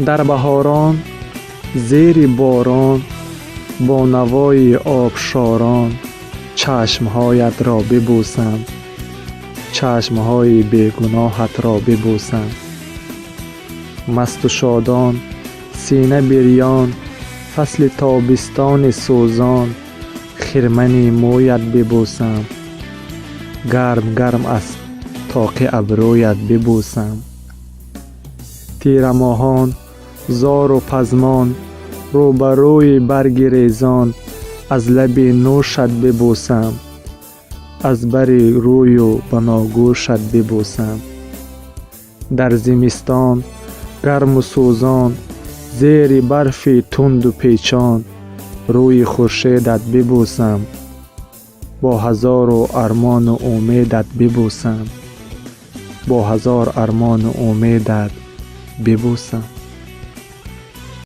در بهاران زیر باران با نوای آبشاران چشمهایت را ببوسم، چشمهای بیگناهت را ببوسم. مست و شادان سینه بریان فصل تابستان سوزان خرمن مویت ببوسم، گرم گرم از طاق ابرویت ببوسم. تیر ماهان زار و پزمان روبروی برگ ریزان از لب نوشت ببوسم، از بر روی و بناگوشت ببوسم. در زمستان گرم و سوزان زیر برف تند و پیچان روی خورشیدت ببوسم، با هزار و ارمان و امیدت ببوسم، با هزار ارمان و امیدت ببوسم.